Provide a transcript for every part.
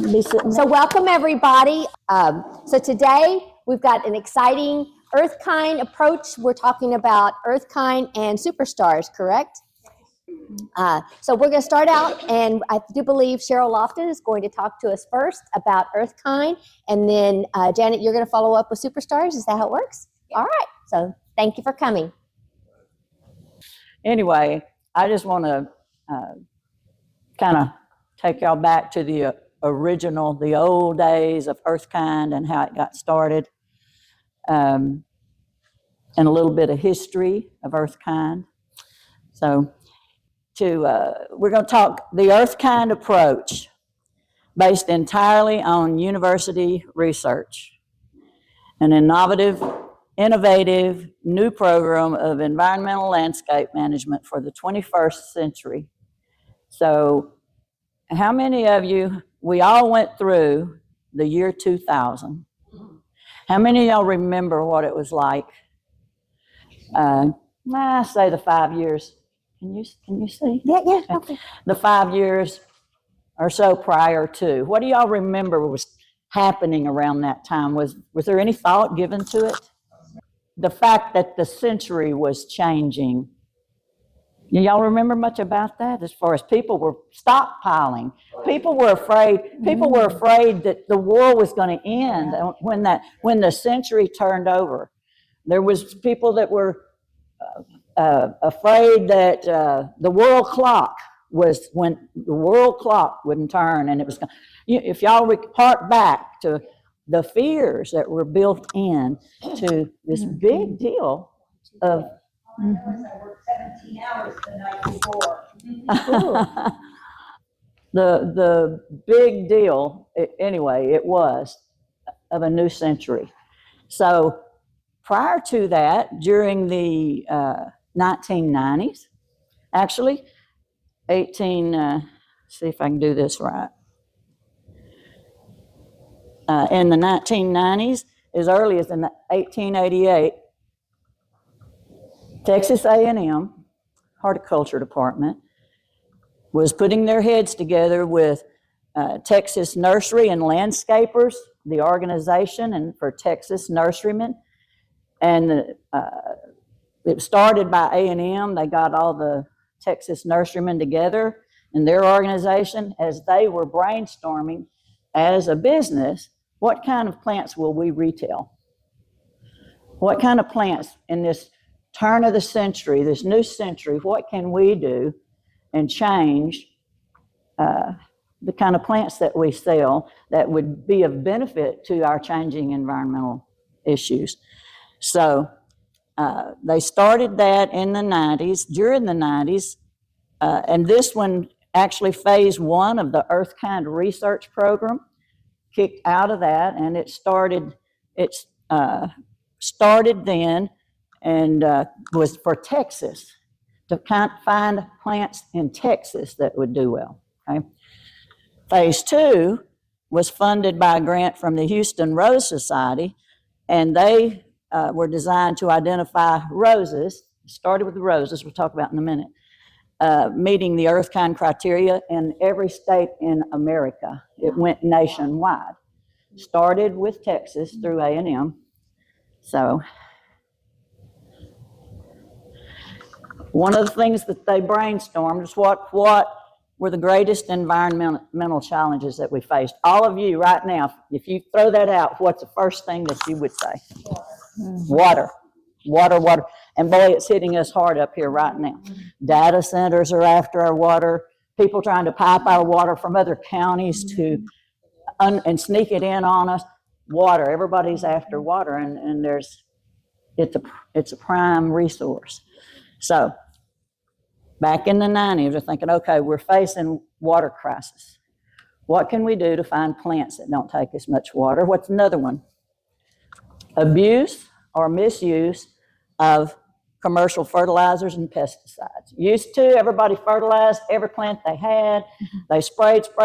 Be sitting So welcome everybody. So today we've got an exciting EarthKind approach. We're talking about EarthKind and Superstars, correct? So we're going to start out, and I do believe Cheryl Loftin is going to talk to us first about EarthKind, and then Janet, you're going to follow up with Superstars. Is that how it works? Yeah. All right. So thank you for coming. Anyway, I just want to kind of take y'all back to the original, the old days of EarthKind and how it got started, and a little bit of history of EarthKind. So we're going to talk the EarthKind approach based entirely on university research, an innovative new program of environmental landscape management for the 21st century. So how many of you, we all went through the year 2000. How many of y'all remember what it was like? I say the 5 years. Can you see? Yeah. Okay. The 5 years or so prior to. What do y'all remember was happening around that time? Was there any thought given to it? The fact that the century was changing. Y'all remember much about that? As far as people were stockpiling, people were afraid that the war was going to end when the century turned over. There was people that were afraid that the world clock wouldn't turn, and it was. If y'all hark back to the fears that were built in to this big deal of. I worked 17 hours the night before. The big deal, anyway, it was of a new century. So prior to that, during the 1990s, actually, see if I can do this right. In the 1990s, as early as in 1888, Texas A&M Horticulture Department was putting their heads together with Texas Nursery and Landscapers, the organization, and for Texas nurserymen. And it started by A&M. They got all the Texas nurserymen together in their organization as they were brainstorming as a business, what kind of plants will we retail? What kind of plants in this turn of the century, this new century, what can we do and change the kind of plants that we sell that would be of benefit to our changing environmental issues? So they started that in the 90s, during the 90s, and this one, actually phase one of the EarthKind research program kicked out of that, and it started then, and was for Texas, to find plants in Texas that would do well. Okay? Phase two was funded by a grant from the Houston Rose Society, and they were designed to identify roses. Started with the roses, we'll talk about in a minute, meeting the EarthKind criteria in every state in America. It went nationwide. Started with Texas through A&M. So one of the things that they brainstormed is what were the greatest environmental challenges that we faced. All of you right now, if you throw that out, what's the first thing that you would say? Water. And boy, it's hitting us hard up here right now. Data centers are after our water. People trying to pipe our water from other counties and sneak it in on us. Water, everybody's after water, and it's a prime resource. So back in the 90s, we're thinking, okay, we're facing water crisis. What can we do to find plants that don't take as much water? What's another one? Abuse or misuse of commercial fertilizers and pesticides. Used to, everybody fertilized every plant they had. They sprayed. It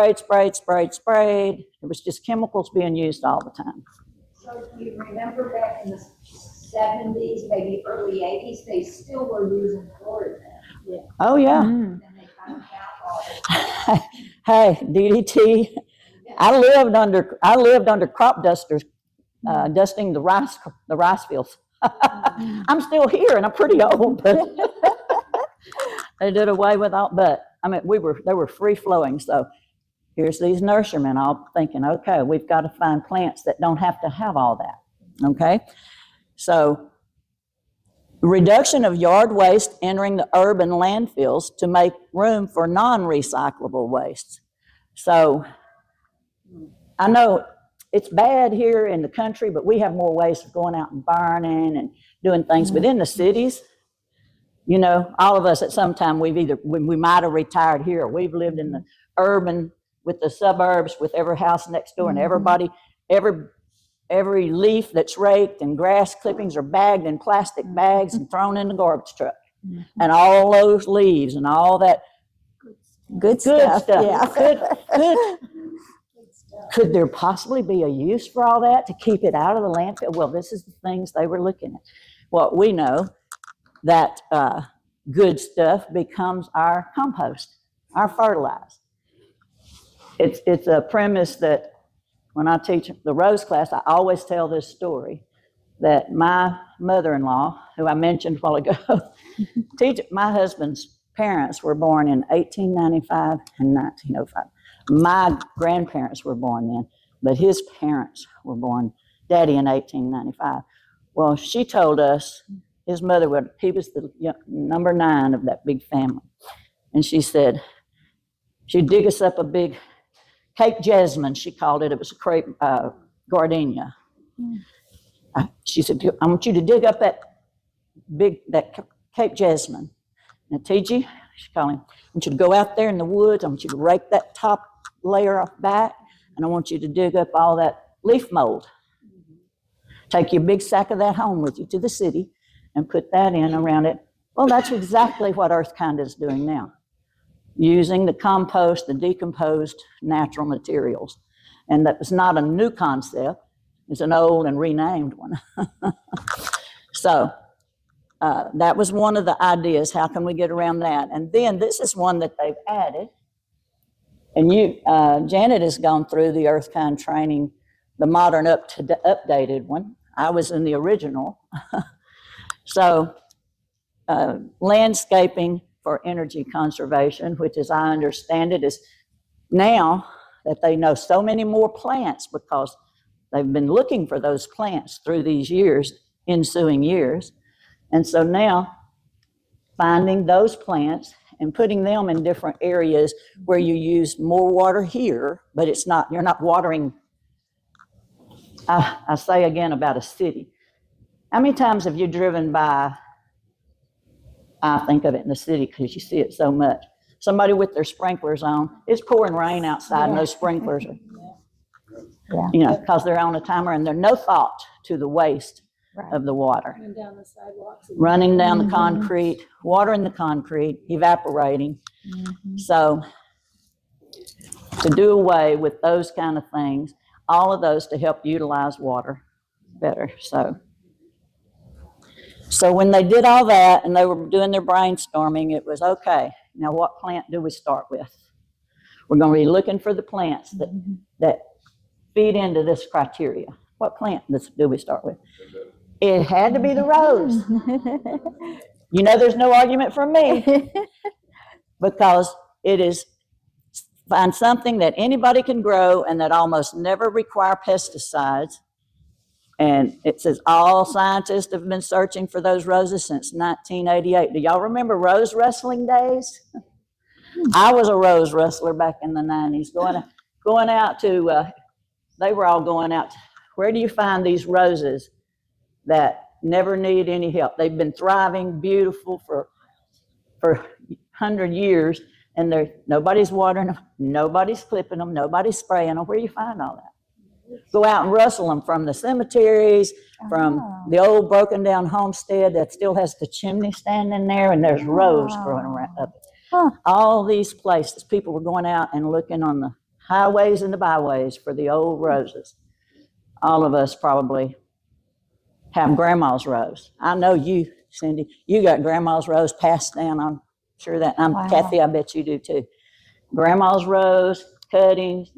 was just chemicals being used all the time. So you remember back in the 70s, maybe early 80s, they still were using chlorine. Yeah. Oh, yeah. And they found out all the time. Hey, DDT I lived under crop dusters, dusting the rice fields. I'm still here and I'm pretty old, but they did away with all, but I mean, they were free flowing. So here's these nurserymen all thinking, okay, we've got to find plants that don't have to have all that, okay? So reduction of yard waste entering the urban landfills to make room for non-recyclable wastes. So I know it's bad here in the country, but we have more ways of going out and burning and doing things. But in the cities, you know, all of us at some time, we might have retired here. We've lived in the urban with the suburbs, with every house next door, and everybody, every leaf that's raked and grass clippings are bagged in plastic bags and thrown in the garbage truck. And all those leaves and all that Good stuff. Yeah. Could there possibly be a use for all that to keep it out of the landfill? Well, this is the things they were looking at. Well, we know that good stuff becomes our compost, our fertilizer. It's a premise that when I teach the Rose class, I always tell this story that my mother-in-law, who I mentioned a while ago, my husband's parents were born in 1895 and 1905. My grandparents were born then, but his parents were born, Daddy, in 1895. Well, she told us his mother he was the number 9 of that big family. And she said, she'd dig us up a big Cape jasmine, she called it. It was a crepe gardenia. She said, I want you to dig up that Cape jasmine. Now, TG, she called him, I want you to go out there in the woods. I want you to rake that top layer off back, and I want you to dig up all that leaf mold. Take your big sack of that home with you to the city and put that in around it. Well, that's exactly what EarthKind is doing now, using the compost, the decomposed natural materials. And that was not a new concept. It's an old and renamed one. So that was one of the ideas. How can we get around that? And then this is one that they've added. And Janet has gone through the EarthKind training, the modern updated one. I was in the original. So landscaping for energy conservation, which as I understand it is now that they know so many more plants because they've been looking for those plants through these ensuing years. And so now finding those plants and putting them in different areas where you use more water here, but you're not watering. I say again about a city. How many times have you driven by, I think of it in the city because you see it so much, somebody with their sprinklers on, it's pouring rain outside and those sprinklers are, because they're on a timer and there's no thought to the waste of the water. Running down the sidewalks. Running down the concrete, watering the concrete, evaporating. So to do away with those kind of things, all of those to help utilize water better. So when they did all that and they were doing their brainstorming, it was, okay, now what plant do we start with? We're going to be looking for the plants that feed into this criteria. What plant do we start with? It had to be the rose. You know, there's no argument from me because it is, find something that anybody can grow and that almost never require pesticides. And it says all scientists have been searching for those roses since 1988. Do y'all remember rose rustling days? I was a rose rustler back in the 90s, going out to, they were all going out. Where do you find these roses that never need any help? They've been thriving, beautiful for 100 years, and nobody's watering them, nobody's clipping them, nobody's spraying them. Where do you find all that? Go out and rustle them from the cemeteries, from the old broken down homestead that still has the chimney standing there, and there's rose growing around up it. All these places, people were going out and looking on the highways and the byways for the old roses. All of us probably have grandma's rose. I know you, Cindy, you got grandma's rose passed down. I'm sure that, Kathy, I bet you do too. Grandma's rose, cuttings,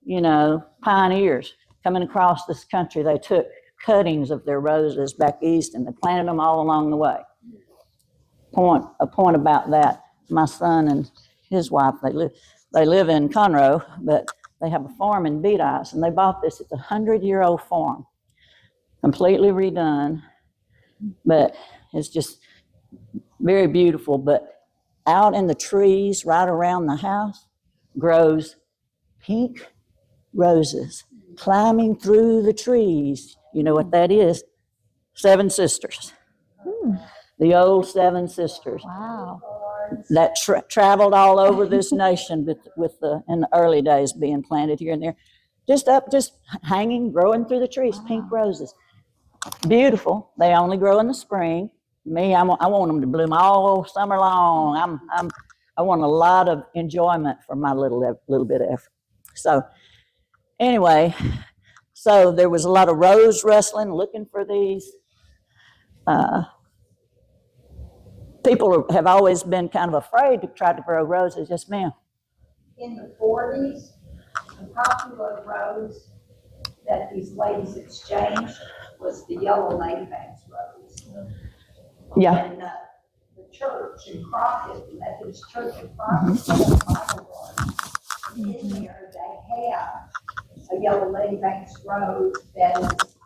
you know, pioneers coming across this country. They took cuttings of their roses back east and they planted them all along the way. A point about that, my son and his wife, they live in Conroe, but they have a farm in Beedice, and they bought this. It's a 100-year-old farm, completely redone, but it's just very beautiful. But out in the trees right around the house grows pink roses climbing through the trees. You know what that is? 7 sisters. The old 7 sisters. Wow. That traveled all over this nation in the early days being planted here and there. Just hanging, growing through the trees, pink roses. Beautiful. They only grow in the spring. Me, I want them to bloom all summer long. I want a lot of enjoyment for my little bit of effort. So anyway, so there was a lot of rose rustling, looking for these. People have always been kind of afraid to try to grow roses. Yes, ma'am. In the 40s, the popular rose that these ladies exchanged was the yellow ladybags rose. Yeah. And the church in Crockett, the Methodist Church in Crockett, they have a Bible garden. In there, they have a yellow ladybags rose that is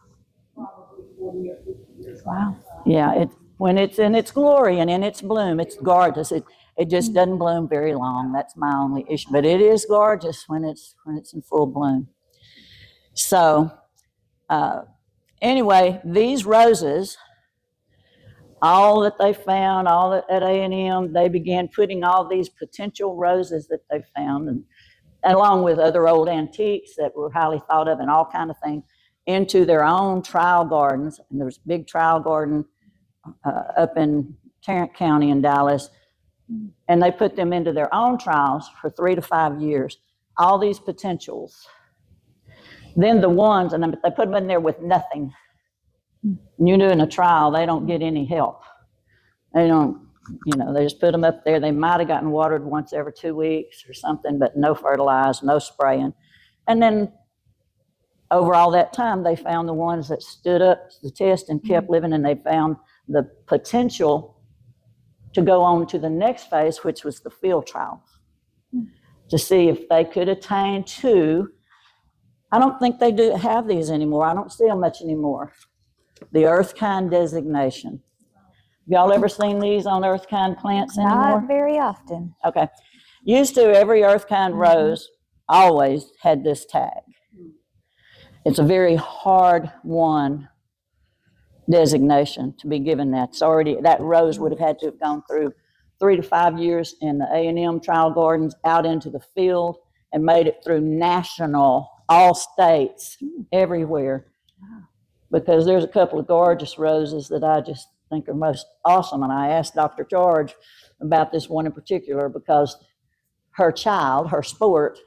probably 40 or 50 years old. Wow. Yeah, when it's in its glory and in its bloom, it's gorgeous. It just doesn't bloom very long. That's my only issue. But it is gorgeous when it's in full bloom. So anyway, these roses, all that they found, all at A&M, they began putting all these potential roses that they found, and along with other old antiques that were highly thought of and all kind of things, into their own trial gardens. And there was a big trial garden up in Tarrant County in Dallas, and they put them into their own trials for 3 to 5 years, all these potentials. Then the ones, and they put them in there with nothing. And you're doing a trial, they don't get any help. They don't, they just put them up there. They might have gotten watered once every 2 weeks or something, but no fertilizer, no spraying. And then over all that time, they found the ones that stood up to the test and kept living, and they found the potential to go on to the next phase, which was the field trials, to see if they could attain to, I don't think they do have these anymore. I don't see them much anymore. The EarthKind designation. Y'all ever seen these on EarthKind plants anymore? Not very often. Okay. Used to, every EarthKind rose always had this tag. It's a very hard won designation to be given that. It's already, that rose would have had to have gone through 3 to 5 years in the A&M trial gardens, out into the field, and made it through national, all states, everywhere. Because there's a couple of gorgeous roses that I just think are most awesome. And I asked Dr. George about this one in particular because her child, her sport,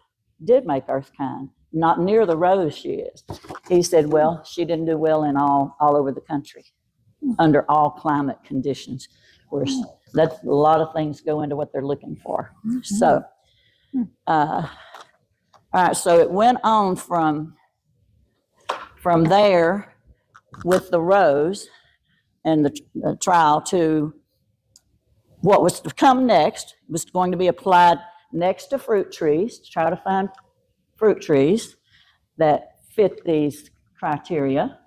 did make EarthKind. Not near the rose she is. He said, well, she didn't do well in all over the country, under all climate conditions. That's a lot of things go into what they're looking for. So, all right, so it went on from there with the rose and the trial to what was to come next. It was going to be applied next to fruit trees to try to find fruit trees that fit these criteria.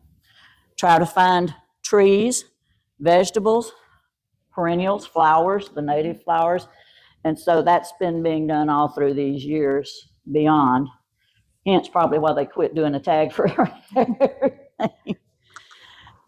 Try to find trees, vegetables, perennials, flowers, the native flowers. And so that's been being done all through these years beyond. Hence probably why they quit doing a tag for everything.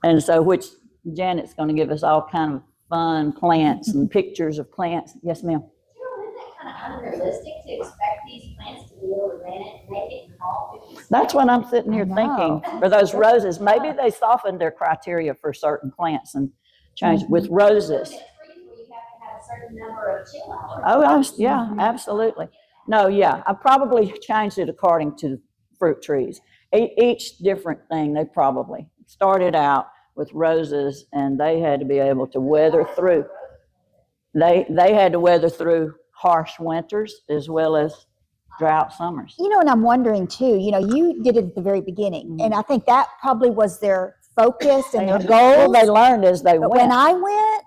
And so, which Janet's going to give us all kind of fun plants and pictures of plants. Yes, ma'am. Isn't that kind of unrealistic to expect these plants to be able to make it in all 50 states? That's what I'm sitting here thinking. For those roses, maybe they softened their criteria for certain plants and changed with roses. Trees where you have to have a certain number of chill hours. Oh, yeah, absolutely. No, yeah, I probably changed it according to fruit trees. Each different thing, they probably started out with roses, and they had to be able to weather through. They had to weather through harsh winters as well as drought summers. You know, and I'm wondering too, you know, you did it at the very beginning, and I think that probably was their focus and their Well, goals. they learned as they But went. when I went,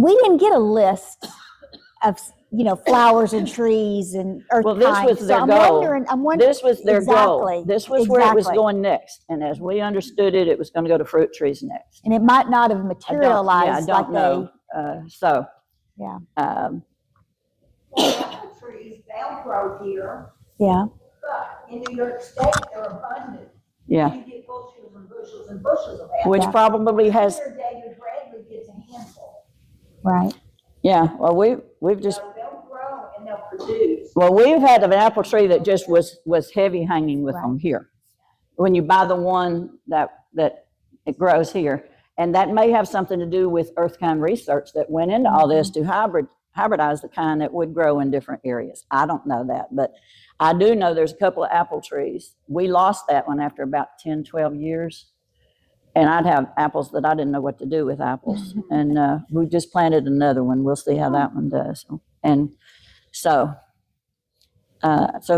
we didn't get a list of, you know, flowers and trees and earth Well, this kinds. was their I'm goal. wondering, This was their goal. Exactly, This was where it was exactly. going next. And as we understood it, it was going to go to fruit trees next. and it might not have I materialized don't like know. So, Yeah. Well, apple trees, they'll grow here, Yeah. but in New York State, they're abundant. yeah, You get bushels and bushels and bushels of apples. which probably has, Here, David Bradley gets a handful. Right. yeah, well, we've just, So they'll grow and they'll produce. well, we've had an apple tree that just was heavy hanging with them here. When you buy the one that it grows here. And that may have something to do with EarthKind research that went into all this to hybridize the kind that would grow in different areas. I don't know that, but I do know there's a couple of apple trees. We lost that one after about 10, 12 years. And I'd have apples that I didn't know what to do with apples. And we just planted another one. We'll see how that one does. And so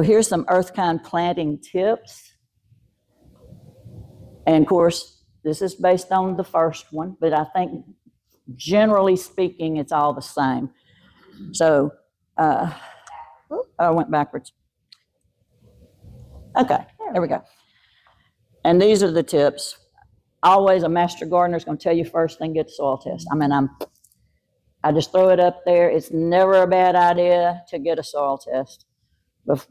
here's some EarthKind planting tips. And of course, this is based on the first one, but I think generally speaking, it's all the same. So, I went backwards. Okay, there we go. And these are the tips. Always a master gardener is going to tell you first thing, get the soil test. I mean, I just throw it up there. It's never a bad idea to get a soil test.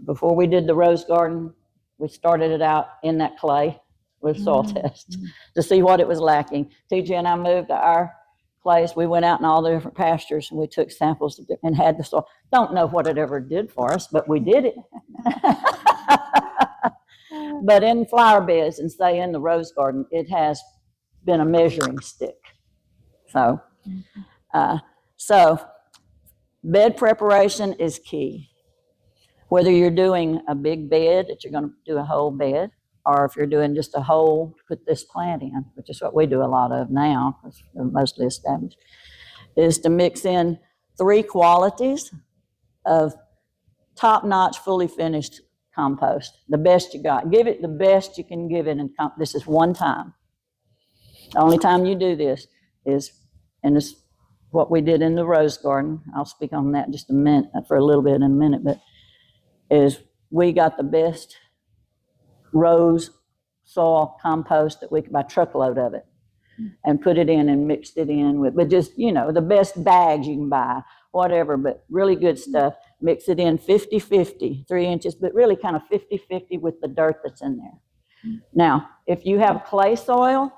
Before we did the rose garden, we started it out in that clay with soil tests to see what it was lacking. TJ and I moved to our place. We went out in all the different pastures and we took samples and had the soil. Don't know what it ever did for us, but we did it. But in flower beds and say in the rose garden, it has been a measuring stick. So, bed preparation is key. Whether you're doing a big bed that you're going to do a whole bed, or if you're doing just a hole, put this plant in, which is what we do a lot of now, because they're mostly established, is to mix in 3 qualities of top-notch, fully finished compost, the best you got. Give it the best you can give it, and this is one time. The only time you do this is, and this is what we did in the rose garden. I'll speak on that just a minute, for a little bit in a minute, but is we got the best rose soil compost that we could buy, truckload of it, and put it in and mixed it in with, but just, you know, the best bags you can buy, whatever, but really good stuff. Mix it in 50-50, 3 inches, but really kind of 50-50 with the dirt that's in there. Now, if you have clay soil,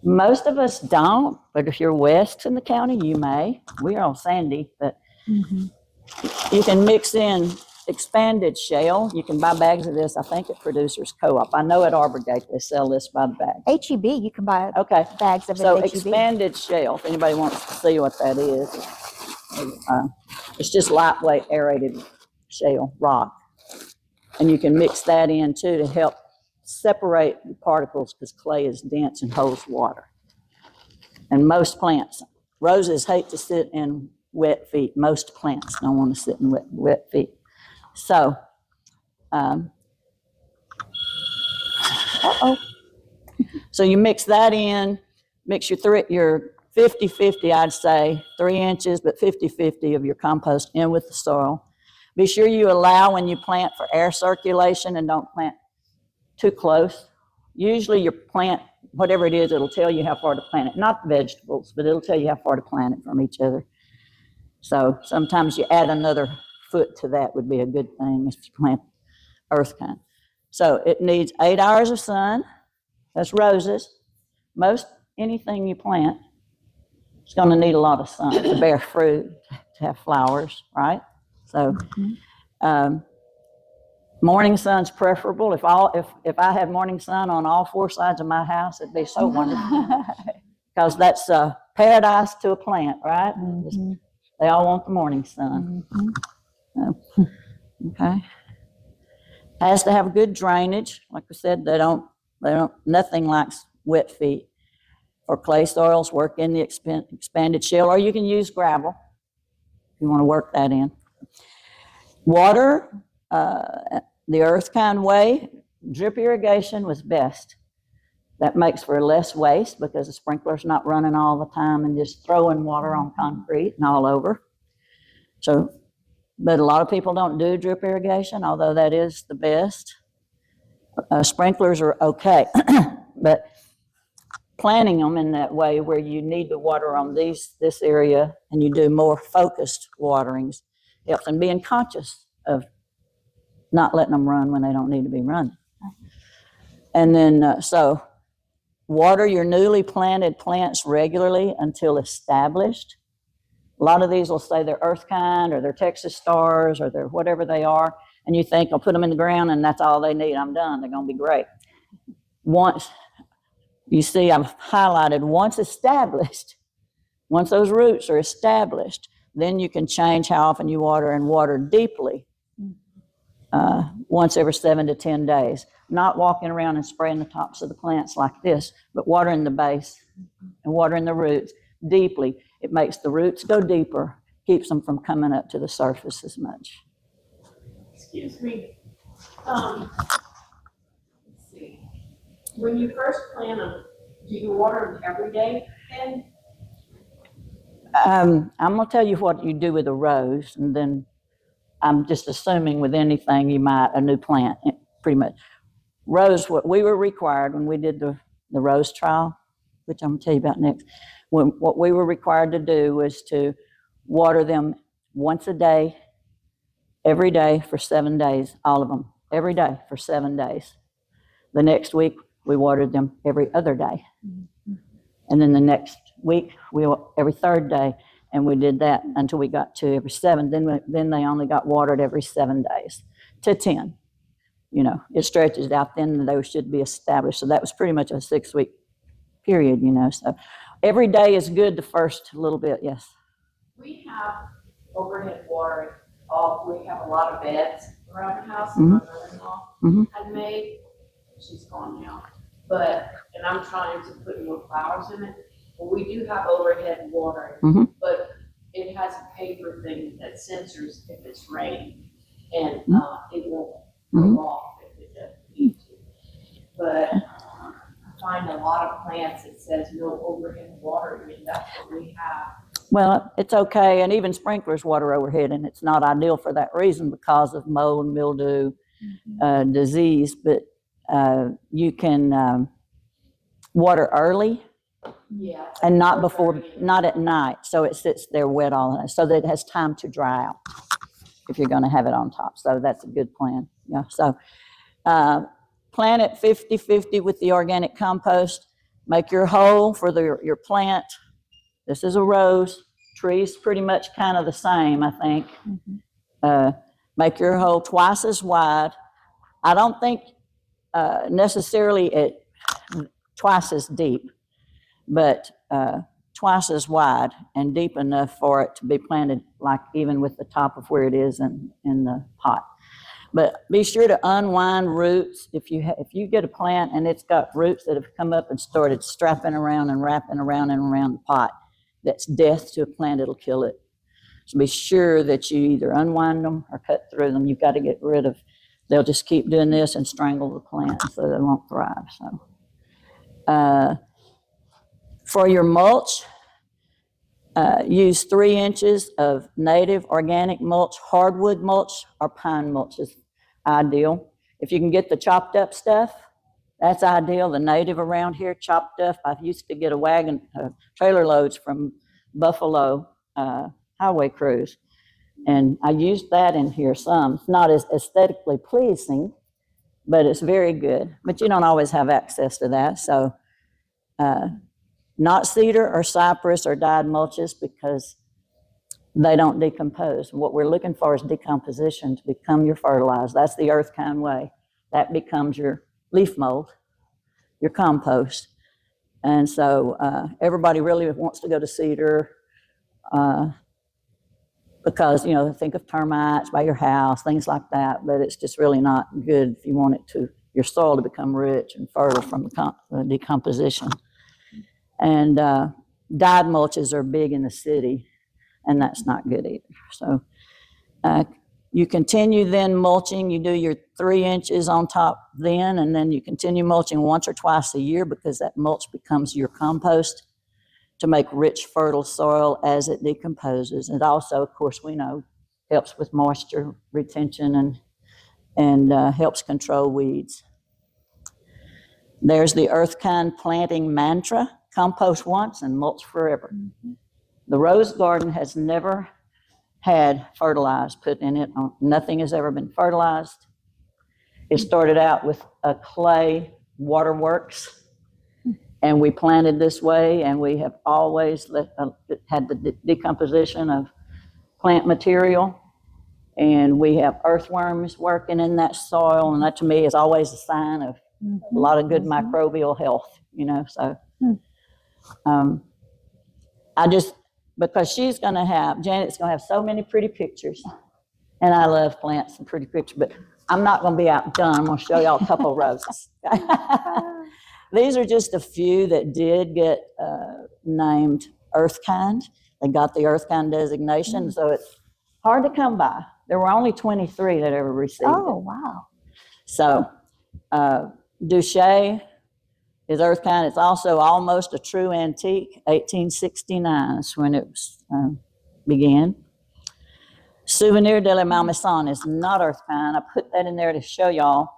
most of us don't, but if you're west in the county, you may. We're all sandy, but you can mix in expanded shale. You can buy bags of this, I think, at Producers Co-op. I know at Arborgate they sell this by the bag. HEB, you can buy Okay. bags of it So at HEB. expanded shale, if anybody wants to see what that is. It's just lightweight aerated shale rock. And you can mix that in too to help separate the particles, because clay is dense and holds water. And most plants, roses hate to sit in wet feet. Most plants don't want to sit in wet feet. So, so you mix that in, mix your 50-50, I'd say, 3 inches, but 50-50 of your compost in with the soil. Be sure you allow when you plant for air circulation and don't plant too close. Usually your plant, whatever it is, it'll tell you how far to plant it. Not vegetables, but it'll tell you how far to plant it from each other. So sometimes you add another foot to that would be a good thing if you plant EarthKind. So it needs 8 hours of sun. That's roses. Most anything you plant is going to need a lot of sun to bear fruit, to have flowers, right? So morning sun's preferable. If I had morning sun on all 4 sides of my house, it'd be so wonderful. Because that's paradise to a plant, right? They all want the morning sun. Okay. Has to have good drainage. Like I said, nothing likes wet feet. For clay soils, work in the expanded shale, or you can use gravel if you want to work that in. Water, the EarthKind way, drip irrigation was best. That makes for less waste because the sprinkler's not running all the time and just throwing water on concrete and all over. So, but a lot of people don't do drip irrigation, although that is the best. Sprinklers are okay, but planting them in that way where you need to water on this area and you do more focused waterings helps, and being conscious of not letting them run when they don't need to be running. And then, so water your newly planted plants regularly until established. A lot of these will say they're EarthKind or they're Texas Stars or they're whatever they are, and you think I'll put them in the ground and that's all they need, I'm done, they're gonna be great. Once, you see I've highlighted once established, once those roots are established, then you can change how often you water and water deeply. Once every 7 to 10 days. Not walking around and spraying the tops of the plants like this, but watering the base and watering the roots deeply. It makes the roots go deeper, keeps them from coming up to the surface as much. Excuse me. Let's see. When you first plant them, do you water them every day then? I'm gonna tell you what you do with a rose, and then I'm just assuming with anything you might, a new plant, pretty much. Rose, what we were required when we did the rose trial, which I'm gonna tell you about next, what we were required to do was to water them once a day, every day for 7 days, all of them, every day for 7 days. The next week, we watered them every other day. And then the next week, every third day, and we did that until we got to every 7. Then they only got watered every 7 days to 10. You know, it stretches out, then they should be established. So that was pretty much a 6-week period, you know. So every day is good the first little bit, yes. We have overhead watering. We have a lot of beds around the house. My mother-in-law had made. She's gone now. And I'm trying to put more flowers in it. But we do have overhead watering, but it has a paper thing that censors if it's raining, and it won't go off if it doesn't need to. But I find a lot of plants that says no overhead watering, and that's what we have. Well, it's okay, and even sprinklers water overhead, and it's not ideal for that reason because of mold and mildew, disease, but you can water early. Yeah. And not before, not at night, so it sits there wet all night, so that it has time to dry out if you're gonna have it on top. So that's a good plan. Yeah. So plant it 50-50 with the organic compost. Make your hole for your plant. This is a rose. Tree's pretty much kind of the same, I think. Make your hole twice as wide. I don't think necessarily twice as deep, but twice as wide and deep enough for it to be planted, like even with the top of where it is in the pot. But be sure to unwind roots. If you get a plant and it's got roots that have come up and started strapping around and wrapping around and around the pot, that's death to a plant, it'll kill it. So be sure that you either unwind them or cut through them. You've got to get rid of, they'll just keep doing this and strangle the plant so they won't thrive. So. For your mulch, use 3 inches of native organic mulch. Hardwood mulch or pine mulch is ideal. If you can get the chopped up stuff, that's ideal. The native around here, chopped up. I used to get a wagon, trailer loads from Buffalo highway crews, and I used that in here some. It's not as aesthetically pleasing, but it's very good. But you don't always have access to that, so not cedar or cypress or dyed mulches because they don't decompose. What we're looking for is decomposition to become your fertilizer. That's the EarthKind way. That becomes your leaf mold, your compost. And so everybody really wants to go to cedar because, you know, think of termites by your house, things like that, but it's just really not good if you want it to, your soil to become rich and fertile from decomposition. And dyed mulches are big in the city, and that's not good either. So You continue then mulching. You do your 3 inches on top then, and then you continue mulching once or twice a year because that mulch becomes your compost to make rich, fertile soil as it decomposes. It also, of course, we know, helps with moisture retention and helps control weeds. There's the EarthKind planting mantra: compost once and mulch forever. The rose garden has never had fertilized put in it. Nothing has ever been fertilized. It started out with a clay waterworks, and we planted this way, and we have always had the decomposition of plant material, and we have earthworms working in that soil, and that to me is always a sign of a lot of good microbial health, you know. So because Janet's going to have so many pretty pictures, and I love plants and pretty pictures, but I'm not going to be outdone. I'm going to show y'all a couple of roses. These are just a few that did get named EarthKind. They got the EarthKind designation, so it's hard to come by. There were only 23 that ever received it. Oh, wow. So Duché is EarthKind. It's also almost a true antique. 1869 is when it was, began. Souvenir de la Malmaison is not EarthKind. I put that in there to show y'all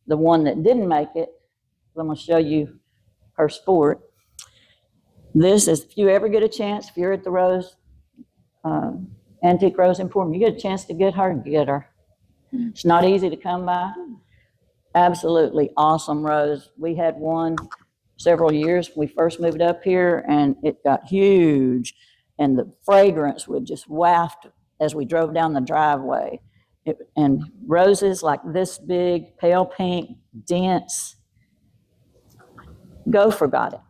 the one that didn't make it. I'm going to show you her sport. This is, if you ever get a chance, if you're at the Rose, Antique Rose Emporium, you get a chance to get her, get her. It's not easy to come by. Absolutely awesome rose. We had one several years when we first moved up here, and it got huge, and the fragrance would just waft as we drove down the driveway. And roses like this big, pale pink, dense. Gopher got it.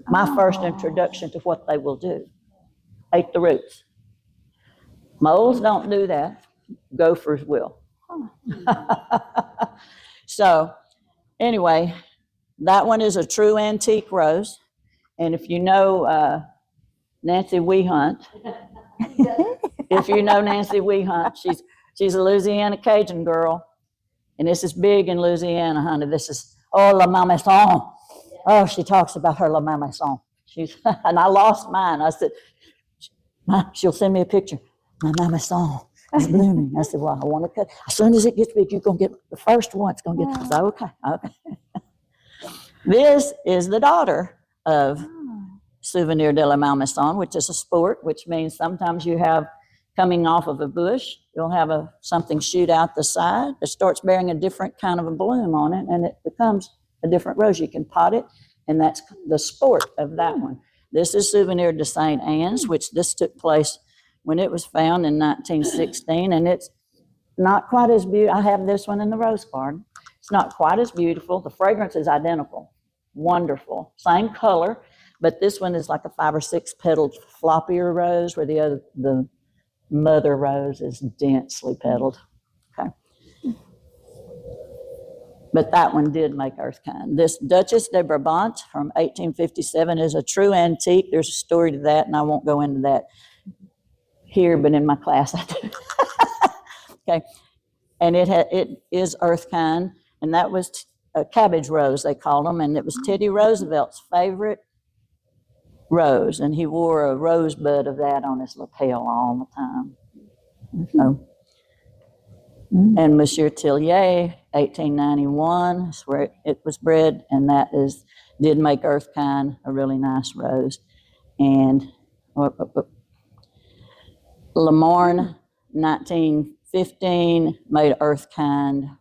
My first introduction to what they will do. Ate the roots. Moles don't do that. Gophers will. So anyway, that one is a true antique rose. And if you know Nancy Weehunt, if you know Nancy Weehunt, she's a Louisiana Cajun girl. And this is big in Louisiana, honey. This is, oh, La Malmaison. Oh, she talks about her La Malmaison. And I lost mine. I said, she'll send me a picture. My Malmaison is blooming. I said, well, I want to cut. As soon as it gets big, you're going to get the first one. It's going to get, I said, okay. This is the daughter of Souvenir de la Malmaison, which is a sport, which means sometimes you have, coming off of a bush, you'll have something shoot out the side that starts bearing a different kind of a bloom on it, and it becomes a different rose. You can pot it, and that's the sport of that one. This is Souvenir de St. Anne's, which this took place when it was found in 1916, and it's not quite as beautiful. I have this one in the rose garden. It's not quite as beautiful. The fragrance is identical. Wonderful. Same color, but this one is like a 5 or 6 petaled floppier rose, where the mother rose is densely petaled. Okay. But that one did make EarthKind. This Duchess de Brabant from 1857 is a true antique. There's a story to that, and I won't go into that here, but in my class I do. Okay. And it is EarthKind, and that was a cabbage rose, they called them, and it was Teddy Roosevelt's favorite rose, and he wore a rosebud of that on his lapel all the time. So, and Monsieur Tillier, 1891, is where it was bred, and that did make EarthKind a really nice rose. And Lamorne, 1915, made EarthKind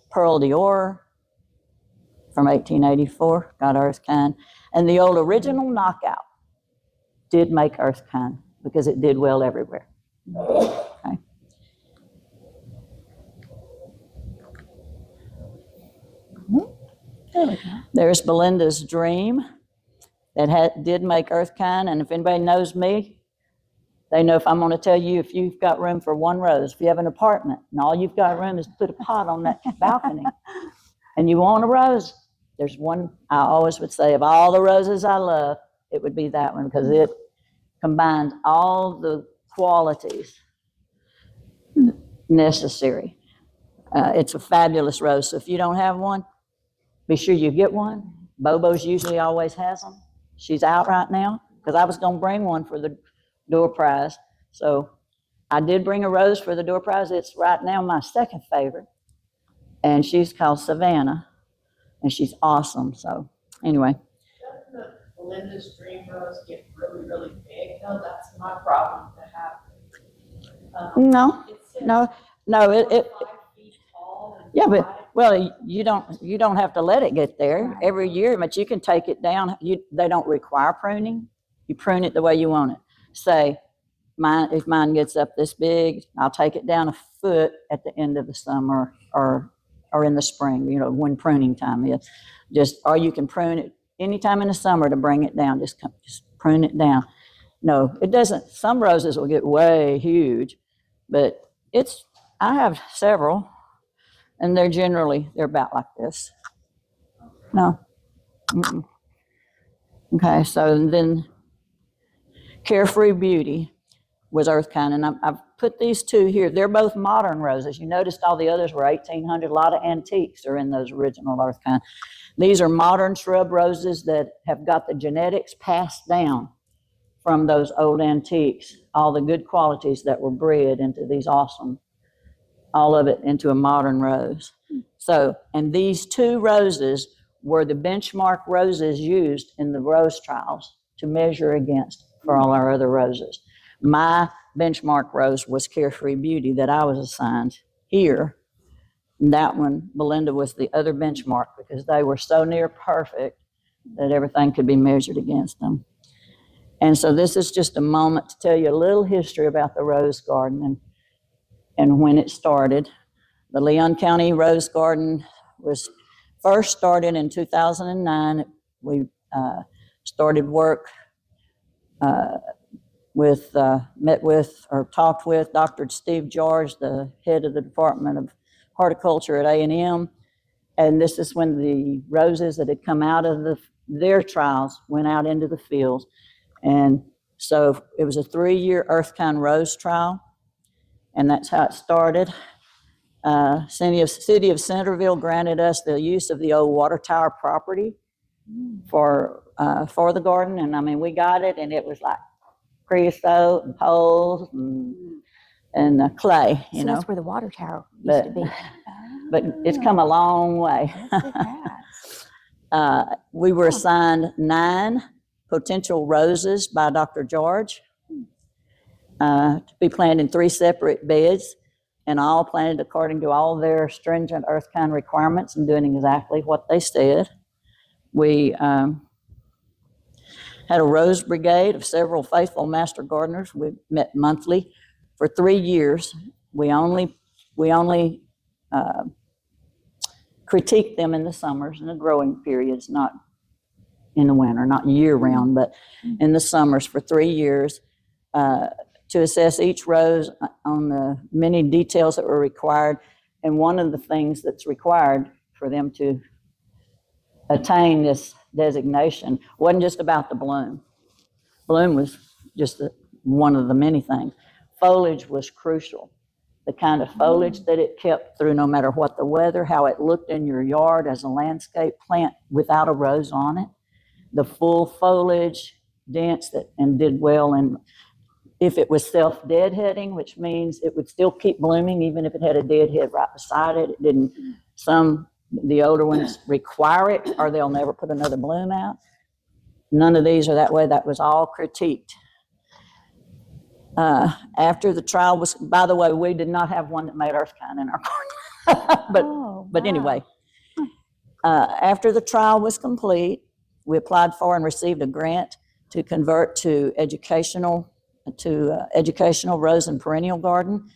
Pearl d'Or from 1884, got EarthKind. And the old original Knockout did make EarthKind because it did well everywhere. Okay. There's Belinda's Dream that did make EarthKind, and if anybody knows me, they know if I'm going to tell you, if you've got room for one rose, if you have an apartment and all you've got room is to put a pot on that balcony and you want a rose, there's one I always would say, of all the roses I love, it would be that one because it combines all the qualities necessary. It's a fabulous rose. So if you don't have one, be sure you get one. Bobo's usually always has them. She's out right now because I was going to bring one for the door prize. So I did bring a rose for the door prize. It's right now my second favorite. And she's called Savannah. And she's awesome. So anyway. Doesn't Belinda's dream rose get really, really big? No, that's my problem to have. No, It says no, 5 feet tall and yeah, but, wide. well, you don't have to let it get there every year, but you can take it down. They don't require pruning. You prune it the way you want it. Say, if mine gets up this big, I'll take it down a foot at the end of the summer or in the spring, when pruning time is. Or you can prune it anytime in the summer to bring it down. Just prune it down. No, it doesn't. Some roses will get way huge, but I have several, and they're about like this. No. Mm-mm. Okay, so then Carefree Beauty was EarthKind, and I've put these two here. They're both modern roses. You noticed all the others were 1800. A lot of antiques are in those original EarthKind. These are modern shrub roses that have got the genetics passed down from those old antiques, all the good qualities that were bred into these awesome, all of it into a modern rose. So, and these two roses were the benchmark roses used in the rose trials to measure against for all our other roses. My benchmark rose was Carefree Beauty that I was assigned here. And that one, Belinda, was the other benchmark because they were so near perfect that everything could be measured against them. And so this is just a moment to tell you a little history about the Rose Garden and when it started. The Leon County Rose Garden was first started in 2009. We started work talked with Dr. Steve George, the head of the Department of Horticulture at A&M. And this is when the roses that had come out of their trials went out into the fields. And so it was a 3-year EarthKind Rose trial, and that's how it started. City of Centerville granted us the use of the old water tower property for the garden, and I mean we got it, and it was like creosote and poles and clay, So that's where the water tower used but to be. but it's come a long way. Yes, it has. We were assigned 9 potential roses by Dr. George to be planted in 3 separate beds, and all planted according to all their stringent EarthKind requirements and doing exactly what they said. We had a rose brigade of several faithful master gardeners. We met monthly for 3 years. We only critiqued them in the summers and the growing periods, not in the winter, not year round, but in the summers for 3 years to assess each rose on the many details that were required. And one of the things that's required for them to attain this designation wasn't just about the bloom. Bloom was just one of the many things. Foliage was crucial. The kind of foliage that it kept through no matter what the weather, how it looked in your yard as a landscape plant without a rose on it. The full foliage, dense, and did well. And if it was self-deadheading, which means it would still keep blooming even if it had a deadhead right beside it. It didn't. The older ones require it or they'll never put another bloom out. None of these are that way. That was all critiqued. After the trial was, by the way, we did not have one that made EarthKind in our garden. But anyway, after the trial was complete, we applied for and received a grant to convert to educational rose and perennial garden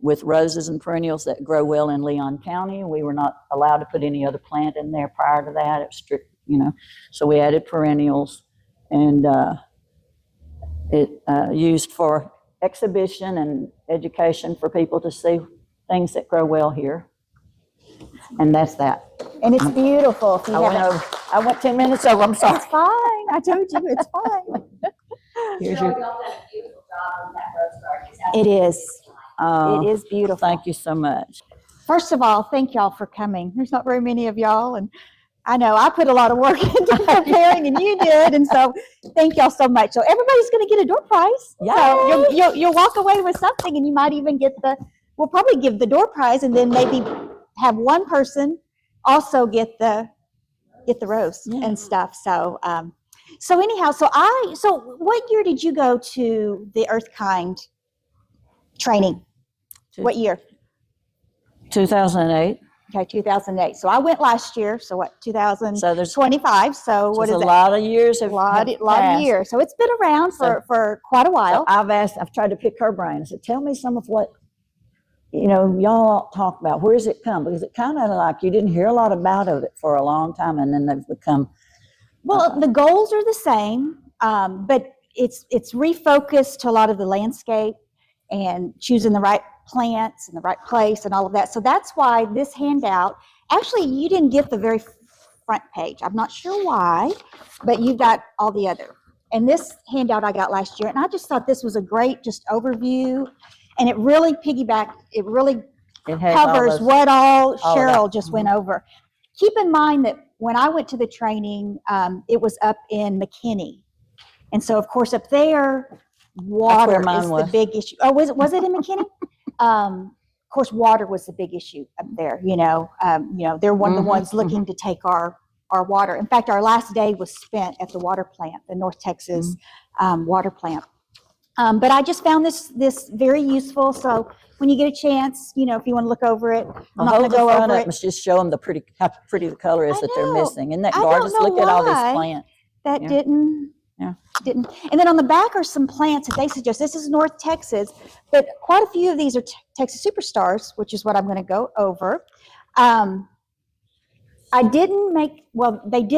with roses and perennials that grow well in Leon County. We were not allowed to put any other plant in there prior to that. It was strict, so we added perennials, and it used for exhibition and education for people to see things that grow well here. And that's that. And it's beautiful. If you haven't, I went 10 minutes over, I'm sorry. it's fine. I told you it's fine. Here's Cheryl, your, y'all done a beautiful job on that rose garden. It is. Oh, It is beautiful. thank you so much. First of all, thank y'all for coming. There's not very many of y'all, and I know I put a lot of work into preparing, and you did, and so thank y'all so much. So everybody's going to get a door prize. So you'll walk away with something, and you might even get we'll probably give the door prize, and then maybe have one person also get the rose and stuff. So anyhow, so what year did you go to the EarthKind training? What year? 2008. Okay, 2008. So I went last year. So what, 2025? So what is a it? lot of years. A lot of years. So it's been around for quite a while. So I've tried to pick her brain. I said, tell me some of what, y'all talk about. Where does it come? Because it kind of like you didn't hear a lot about it for a long time, and then they've become. Well, the goals are the same, but it's refocused to a lot of the landscape and choosing the right plants in the right place and all of that. So that's why this handout, actually you didn't get the very front page. I'm not sure why, but you got all the other. And this handout I got last year, and I just thought this was a great just overview, and it really covers what all Cheryl just went over. Keep in mind that when I went to the training, it was up in McKinney. And so of course up there, water is the big issue. Oh, was it in McKinney? Of course, water was the big issue up there. They're one of the ones looking to take our water. In fact, our last day was spent at the water plant, the North Texas water plant. But I just found this very useful. So when you get a chance, if you want to look over it, I'm not going to go over it. Just show them how pretty the color is that they're missing. Isn't that gorgeous? Look at all these plants. That didn't. And then on the back are some plants that they suggest. This is North Texas, but quite a few of these are Texas Superstars, which is what I'm going to go over. They did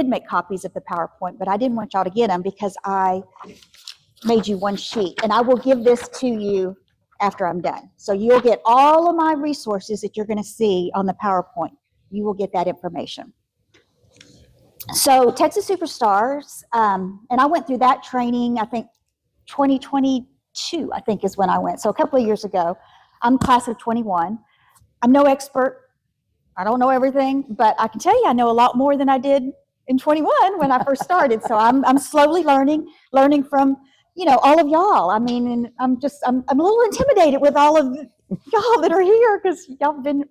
make copies of the PowerPoint, but I didn't want y'all to get them because I made you one sheet, and I will give this to you after I'm done. So you'll get all of my resources that you're going to see on the PowerPoint. You will get that information. So Texas Superstars, and I went through that training, I think 2022, I think is when I went. So a couple of years ago. I'm class of 21. I'm no expert. I don't know everything, but I can tell you I know a lot more than I did in 21 when I first started. So I'm slowly learning from, all of y'all. I mean, and I'm a little intimidated with all of y'all that are here because y'all have been,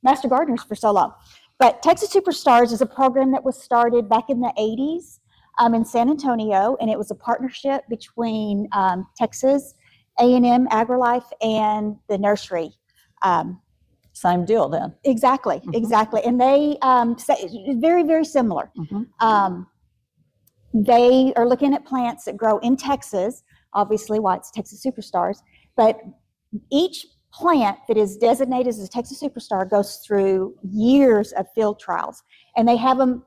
master gardeners for so long. But Texas Superstars is a program that was started back in the 80s in San Antonio, and it was a partnership between Texas A&M Agriculture and the nursery. Same deal then. Exactly. And they very, very similar. They are looking at plants that grow in Texas, obviously why it's Texas Superstars, but each plant that is designated as a Texas Superstar goes through years of field trials, and they have them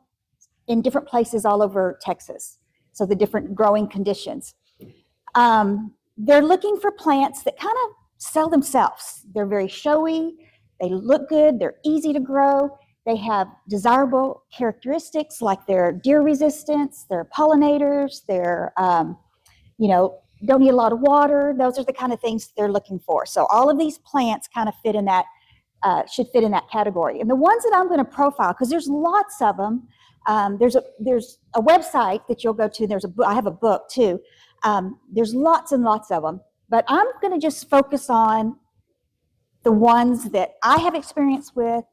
in different places all over Texas, so the different growing conditions. They're looking for plants that kind of sell themselves. They're very showy, they look good, they're easy to grow, they have desirable characteristics like their deer resistance, they're pollinators, they're don't need a lot of water. Those are the kind of things they're looking for. So all of these plants kind of fit in that, should fit in that category. And the ones that I'm going to profile, because there's lots of them. There's a website that you'll go to. I have a book too. There's lots and lots of them. But I'm going to just focus on the ones that I have experience with,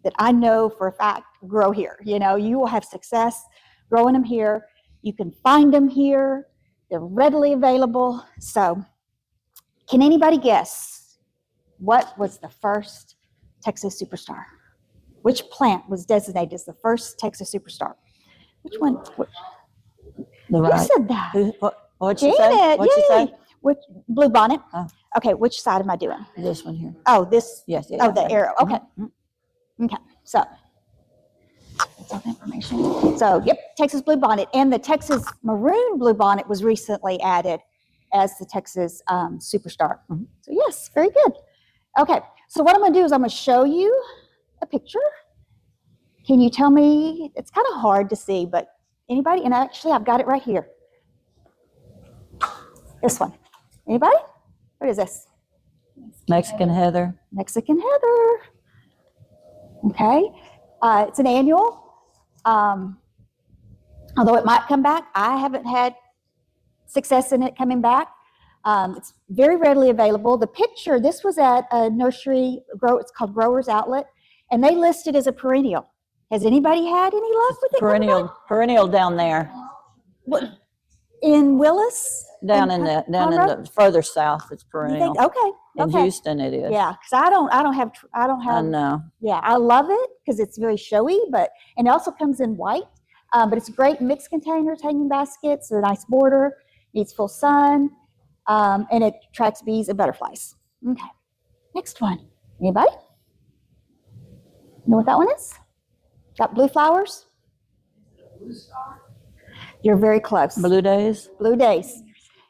that I know for a fact grow here. You will have success growing them here. You can find them here. They're readily available. So can anybody guess what was the first Texas Superstar? Which plant was designated as the first Texas Superstar? Which one? Who said that? What'd you say? What'd you say? Which bluebonnet? Oh. Okay, which side am I doing? This one here. Oh, this? Yes. Oh, the arrow. Okay. Okay, so that's all the information. So, yep, Texas bluebonnet. And the Texas maroon bluebonnet was recently added as the Texas Superstar. So, yes, very good. Okay, so what I'm going to do is I'm going to show you a picture. Can you tell me? It's kind of hard to see, but anybody? And actually, I've got it right here. This one. Anybody? What is this? Mexican heather. Mexican heather. Okay. It's an annual. Although it might come back, I haven't had success in it coming back. It's very readily available. The picture, this was at a nursery, it's called Growers Outlet, and they list it as a perennial. Has anybody had any luck with it? Perennial down there, In Willis? down in the further south. It's You perennial. think, okay. In Houston, it is. Yeah, because I don't have. I know. Yeah, I love it because it's very showy, and it also comes in white. But it's great mixed containers, hanging baskets, a nice border, needs full sun, and it attracts bees and butterflies. Okay, next one. Anybody? Know what that one is? Got blue flowers? You're very close. Blue days. Blue days.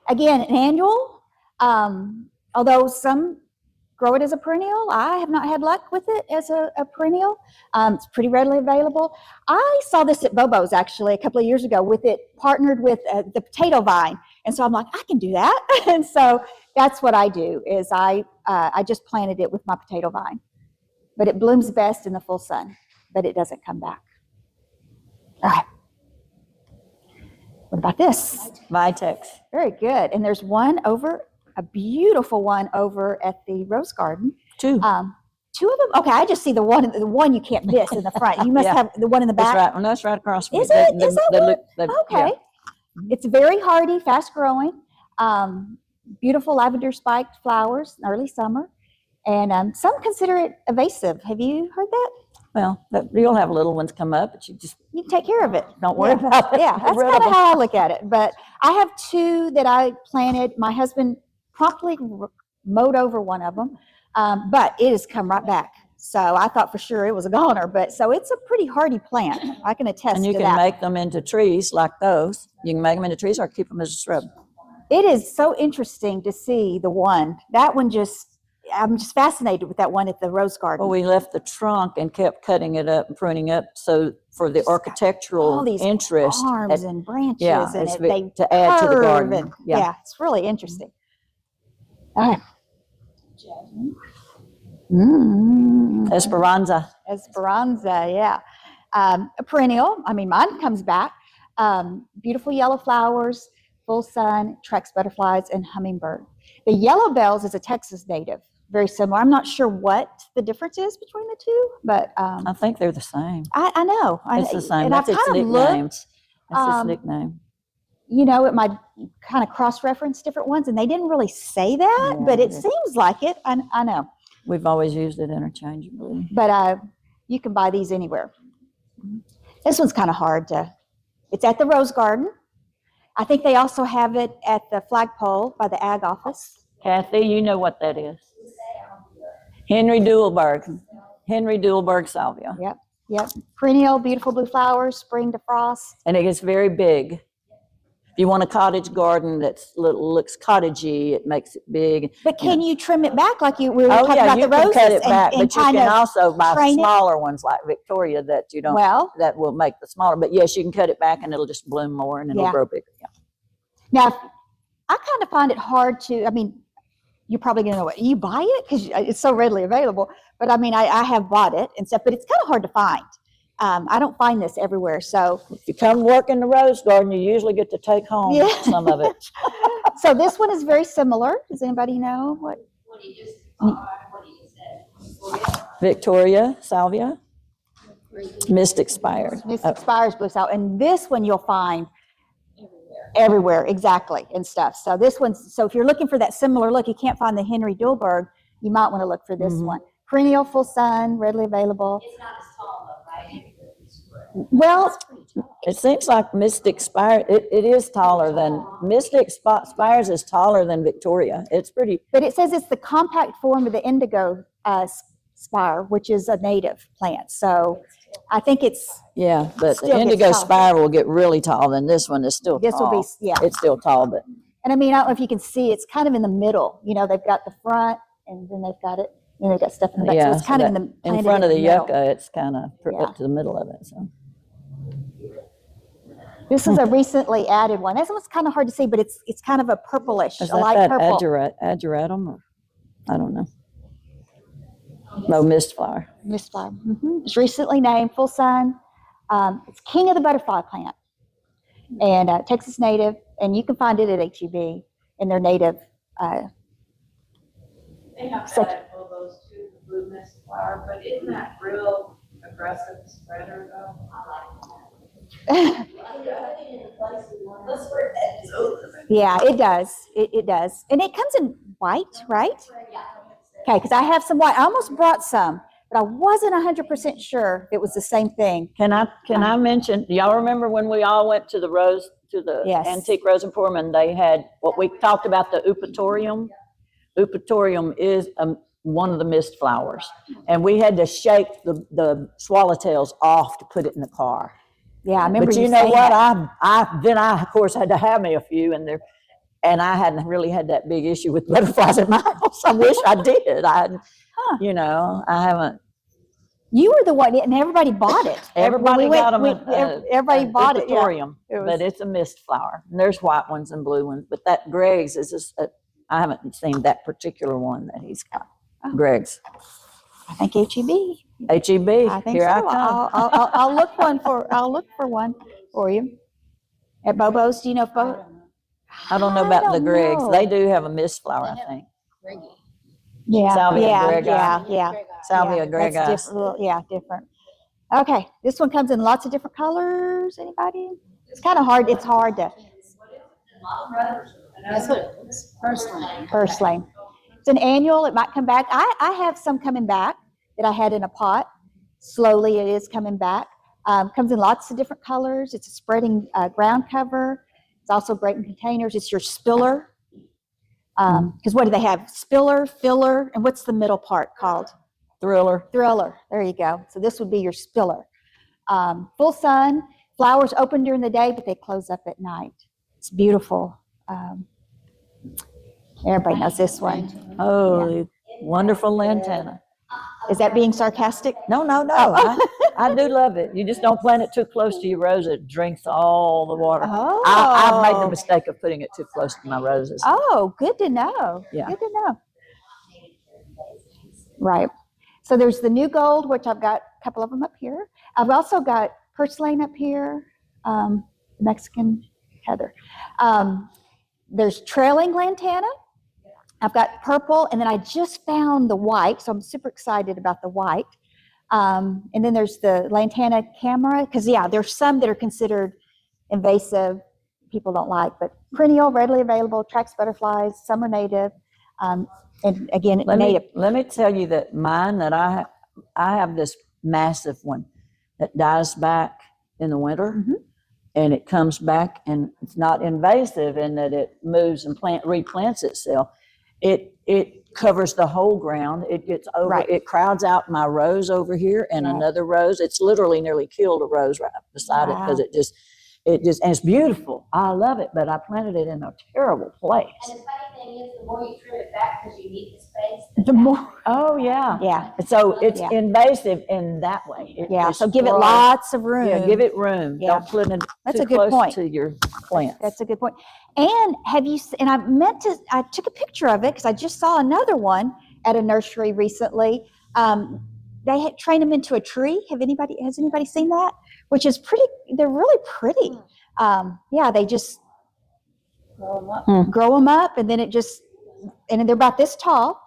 Again, an annual, although some grow it as a perennial. I have not had luck with it as a perennial. It's pretty readily available. I saw this at Bobo's actually a couple of years ago with it partnered with the potato vine. And so I'm like, I can do that. And so that's what I do is I just planted it with my potato vine. But it blooms best in the full sun, but it doesn't come back. All right. What about this? Vitex. Very good. And there's a beautiful one over at the Rose Garden. Two. Two of them? Okay, I just see the one you can't miss in the front. You must Yeah. have the one in the back. That's right. Well, that's right across from Is me. it? Is that one? Okay. Yeah. It's very hardy, fast growing, beautiful lavender spiked flowers in early summer. And some consider it invasive. Have you heard that? Well, you'll have little ones come up, but you can take care of it. don't worry about it. Yeah, Get that's rid kind of of them. how I look at it. But I have two that I planted. My husband promptly mowed over one of them, but it has come right back. So I thought for sure it was a goner. But so it's a pretty hardy plant. I can attest And you to can that. make them into trees like those. You can make them into trees or keep them as a shrub. It is so interesting to see the one. That one I'm just fascinated with that one at the Rose Garden. Well, we left the trunk and kept cutting it up and pruning up. So for the Just got architectural all these interest, arms and branches, yeah, and it's they to add to the curve garden. and- Yeah. yeah, it's really interesting. All right. Mm. Esperanza. Esperanza, yeah. A perennial. I mean, mine comes back. Beautiful yellow flowers, full sun, attracts butterflies and hummingbird. The yellow bells is a Texas native, very similar. I'm not sure what the difference is between the two, but I think they're the same. I know. It's the same. And That's I've its kind of nickname. looked, That's its nickname. it might kind of cross-reference different ones, and they didn't really say that, Yeah, but it yeah. seems like it. I know. We've always used it interchangeably. But you can buy these anywhere. This one's kind of hard it's at the Rose Garden. I think they also have it at the flagpole by the ag office. Kathy, you know what that is. Henry Duelberg salvia. Yep. Perennial, beautiful blue flowers, spring to frost. And it gets very big. If you want a cottage garden looks cottagey, it makes it big. But can you trim it back like we were Oh, talking yeah, about you the can roses? cut it back, and but you kind can of also buy train it? smaller ones like Victoria that you don't, Well, that will make the smaller. But yes, you can cut it back and it'll just bloom more and it'll Yeah. grow bigger. Yeah. now, I kind of find it hard to, you're probably going to know what, you buy it because it's so readily available. But I have bought it and stuff, but it's kind of hard to find. I don't find this everywhere. So, If you come work in the rose garden, you usually get to take home Yeah. some of it. so this one is very similar. Does anybody know what? What do you just, what do you say? Victoria salvia, mystic spire. Mystic Spires blue sow. And this one you'll find everywhere, exactly, and stuff. So this one's, so if you're looking for that similar look, you can't find the Henry Duelberg, you might want to look for this Mhm. one. Perennial, full sun, readily available. It's not as tall though, right? Well, It seems like mystic spire, it is taller than, spires is taller than Victoria. It's pretty, but it says it's the compact form of the indigo spire, which is a native plant. So I think it's, yeah, but Still the gets indigo tall. spire will get really tall, and this one is still this will tall. be, yeah. It's still tall, but And I don't know if you can see, it's kind of in the middle. They've got the front and then they've got it, and they've got stuff in the back. yeah. So it's kind of in the, in planted front of the middle. yucca, it's kind of Yeah. up to the middle of it, so. This is a recently added one. This one's kind of hard to see, but it's kind of a purplish, Is a that light that purple. ageratum, or, I don't know. No, mist flower. Mist flower. It's recently named full sun. It's king of the butterfly plant, and Texas native, and you can find it at HEB in their native. They have Such- that at Bobo's too, the blue mist flower, but isn't that real aggressive spreader though? Yeah, it does. It does, and it comes in white, right? Okay, because I have some white. I almost brought some, but I wasn't 100% sure it was the same thing. Can I mention, do y'all remember when we all went to the Yes. Antique Rose Emporium, and they had what we talked about, the Eupatorium? Eupatorium is one of the mist flowers, and we had to shake the swallowtails off to put it in the car. Yeah, I remember. But you know what? I of course had to have me a few, and I hadn't really had that big issue with butterflies in my house. I wish I did. I haven't. You were the one, and everybody bought it. Everybody got them. Everybody bought it. Yeah. Eupatorium, It was- but it's a mist flower. And there's white ones and blue ones, but that Greg's is just. I haven't seen that particular one that he's got. Greg's. I think HEB. HEB. I think Here so. I come. I'll look for one for you. At Bobo's, do you know if Bobo? I don't know about the Greg's. They do have a mist flower, I think. Yeah, Salvia yeah, Gregi. yeah. Salvia Yeah, Gregi. that's different. Yeah, different. Okay, this one comes in lots of different colors. Anybody? It's kind of hard. It's hard to. That's what it is, personally. Purslane. It's an annual. It might come back. I have some coming back that I had in a pot. Slowly, it is coming back. Comes in lots of different colors. It's a spreading ground cover. It's also great in containers. It's your spiller. Because what do they have? Spiller, filler, and what's the middle part called? Thriller. Thriller. There you go. So this would be your spiller. Full sun. Flowers open during the day, but they close up at night. It's beautiful. Everybody knows this one. Oh, wonderful lantana. Is that being sarcastic? No. I do love it. You just don't plant it too close to your rose. It drinks all the water. Oh. I've made the mistake of putting it too close to my roses. Oh, good to know. Yeah. Good to know. Right. So there's the new gold, which I've got a couple of them up here. I've also got purslane up here, Mexican heather. There's trailing lantana. I've got purple, and then I just found the white, so I'm super excited about the white. And then there's the lantana camera, because there's some that are considered invasive, people don't like, but perennial, readily available, attracts butterflies. Some are native, and again, native. Let me tell you that mine that I have this massive one that dies back in the winter, and it comes back, and it's not invasive in that it moves and replants itself. It covers the whole ground. It gets over. Right. It crowds out my rose over here and another rose. It's literally nearly killed a rose right beside it because it just and it's beautiful. I love it, but I planted it in a terrible place. And the funny thing is, the more you trim it back because you need the space, The more, Oh yeah. yeah, So it's Yeah. invasive in that way. It so give it destroys- lots of room. Yeah, give it room. Yeah. Don't put it That's too a good close point. to your plants. That's a good point. And I took a picture of it because I just saw another one at a nursery recently. They had trained them into a tree. Has anybody seen that? Which is pretty, they're really pretty. They just grow them up and then and they're about this tall.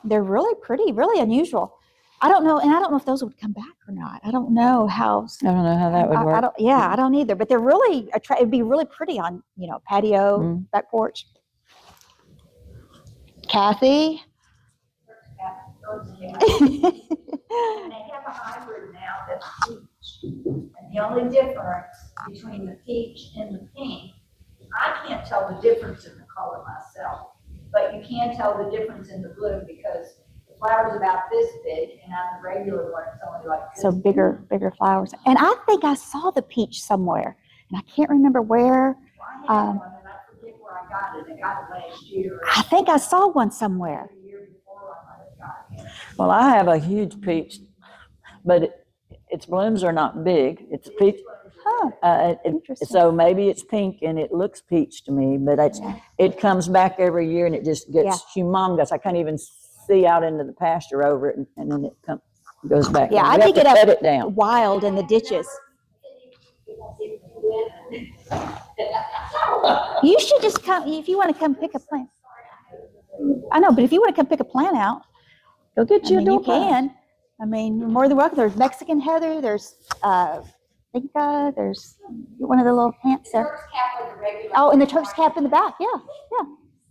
They're really pretty, really unusual. I don't know if those would come back or not. I don't know how. I don't know how that would work. I don't either. But they're really it'd be really pretty on patio, back porch. Kathy. And they have a hybrid now that's peach. And the only difference between the peach and the pink, I can't tell the difference in the color myself, but you can tell the difference in the bloom because the flower's about this big and on the regular one, it's only like this. So bigger flowers. And I think I saw the peach somewhere, and I can't remember where. Well, I had one and I forget where I got it. I got it last year. I think I saw one somewhere. The year before I might have gotten it. Well, I have a huge peach, but its blooms are not big. It's peach. Huh. Interesting. So maybe it's pink and it looks peach to me, but it comes back every year and it just gets humongous. I can't even see out into the pasture over it, and then it goes back. Yeah, down. I We have dig to it up cut it down. wild in the ditches. You should just come, if you want to come pick a plant. I know, but if you want to come pick a plant out, Go get you a you door prize. can. I mean, you're more than welcome. There's Mexican heather, there's vinca, there's one of the little plants there. Turk's cap with the regular. Oh, and the Turk's cap in the back, yeah.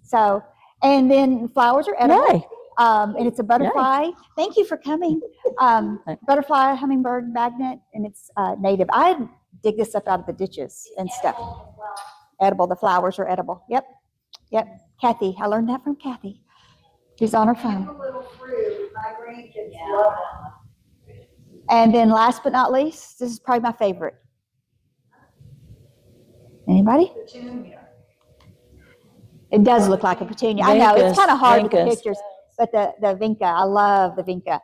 So, and then flowers are edible. Yay. And it's a butterfly. Thank you for coming. Butterfly hummingbird magnet, and it's native. I dig this up out of the ditches and stuff. Edible. The flowers are edible. Yep. Kathy, I learned that from Kathy. She's on her phone. A little fruit, my grandkids love them. And then last but not least, this is probably my favorite. Anybody? Petunia. It does look like a petunia. I know, it's kind of hard with the Vincas. pictures, but the vinca, I love the vinca.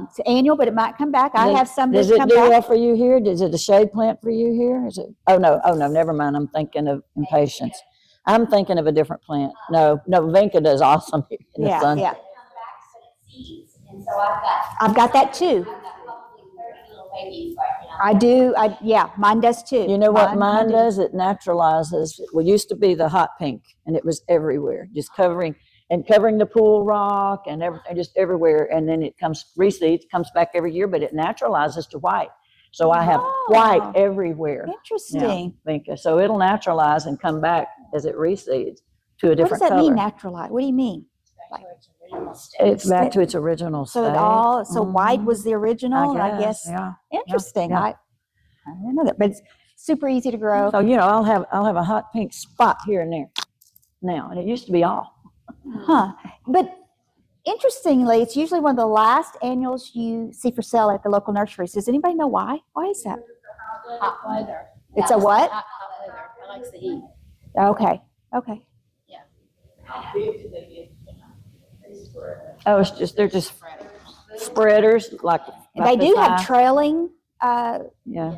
It's annual, but it might come back. I have some that Does it come do well back. for you here? Is it a shade plant for you here? Is it? Oh no, never mind. I'm thinking of impatience. I'm thinking of a different plant. No, vinca does awesome here in the sun. Yeah. Come back, but it seeds, and so I've got that too. I've got probably 30 little babies right now. Yeah, mine does too. You know what mine does? It naturalizes. It used to be the hot pink, and it was everywhere, just covering the pool rock and everything, just everywhere. And then it reseeds, comes back every year, but it naturalizes to white. So I have white everywhere. Interesting. Now, vinca. So it'll naturalize and come back as it reseeds to a What does different that color. mean, naturalize? What do you mean? It's back to its original So state. white was the original, I guess. Yeah. Interesting. Yeah. I didn't know that, but it's super easy to grow. So I'll have a hot pink spot here and there now, and it used to be all. Huh. But interestingly, it's usually one of the last annuals you see for sale at the local nurseries. Does anybody know why? Why is that? Hot weather. It's a what? Hot weather. I like the heat. Okay. How big do they get? Oh, they're just spreaders like. They do have this trailing, high. Yeah.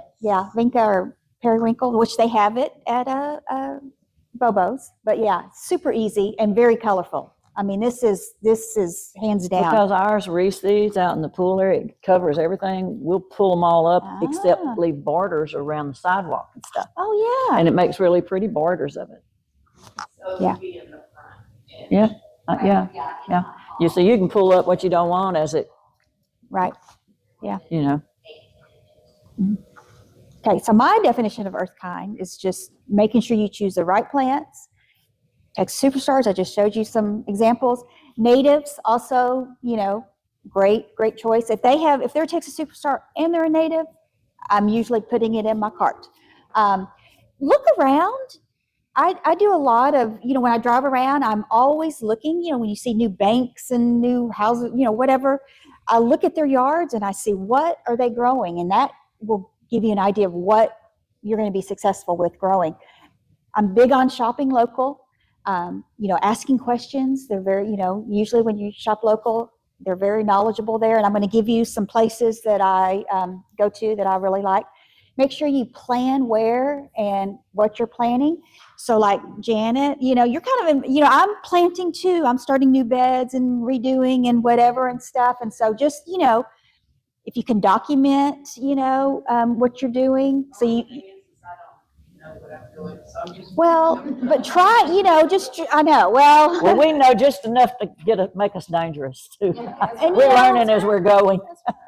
vinca or periwinkle, which they have it at Bobo's. But yeah, super easy and very colorful. I mean, this is hands down. Because ours reseeds out in the pool area, it covers everything. We'll pull them all up except leave borders around the sidewalk and stuff. Oh yeah. And it makes really pretty borders of it. So Yeah. it'll be in the front. Yeah. Yeah. You see, you can pull up what you don't want as it, Right. Okay, so my definition of EarthKind is just making sure you choose the right plants. Texas Superstars, I just showed you some examples. Natives, also, great choice. If they're a Texas Superstar and they're a native, I'm usually putting it in my cart. Look around. I do a lot of, when I drive around, I'm always looking, when you see new banks and new houses, whatever, I look at their yards and I see what are they growing, and that will give you an idea of what you're going to be successful with growing. I'm big on shopping local, asking questions. They're very, usually when you shop local, they're very knowledgeable there, and I'm going to give you some places that I go to that I really like. Make sure you plan where and what you're planting. So like Janet, you're kind of, I'm planting too. I'm starting new beds and redoing and whatever and stuff. And so just, if you can document, what you're doing. So I don't know what I'm doing, so I'm just. but try, I know, well, we know just enough to make us dangerous too. And, We're learning as we're going.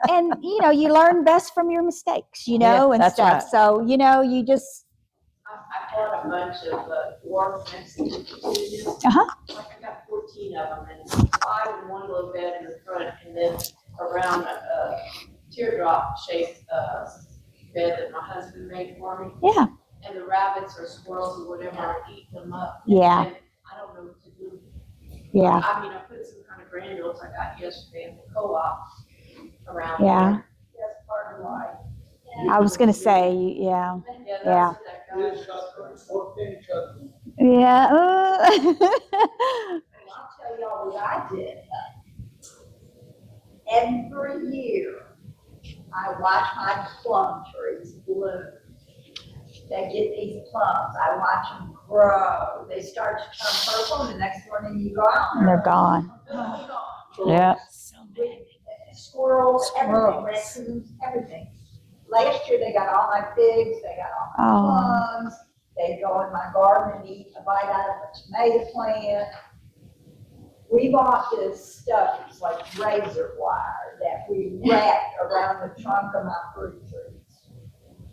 and you learn best from your mistakes, Yeah, and that's stuff. right. So, you just, I bought a bunch of dwarf Mexican petunias. Uh-huh. Like I got 14 of them, and 5 in one little bed in the front, and then around a teardrop shaped bed that my husband made for me. yeah. And the rabbits or squirrels or whatever are eating them up. Yeah. And I don't know what to do. Yeah. I put some kind of granules I got yesterday in the co-op around Yeah. there. That's part of why. I was going to say, yeah. Yeah, that's Yeah. what that guy was. Yeah. I'll tell y'all what I did. Every year, I watch my plum trees bloom. They get these plums, I watch them grow. They start to turn purple, and the next morning you go out. And they're gone. Yeah. Squirrels, everything, raccoons, everything. Last year, they got all my figs, they got all my plums, they go in my garden and eat a bite out of a tomato plant. We bought this stuff, it's like razor wire that we wrapped around the trunk of my fruit trees.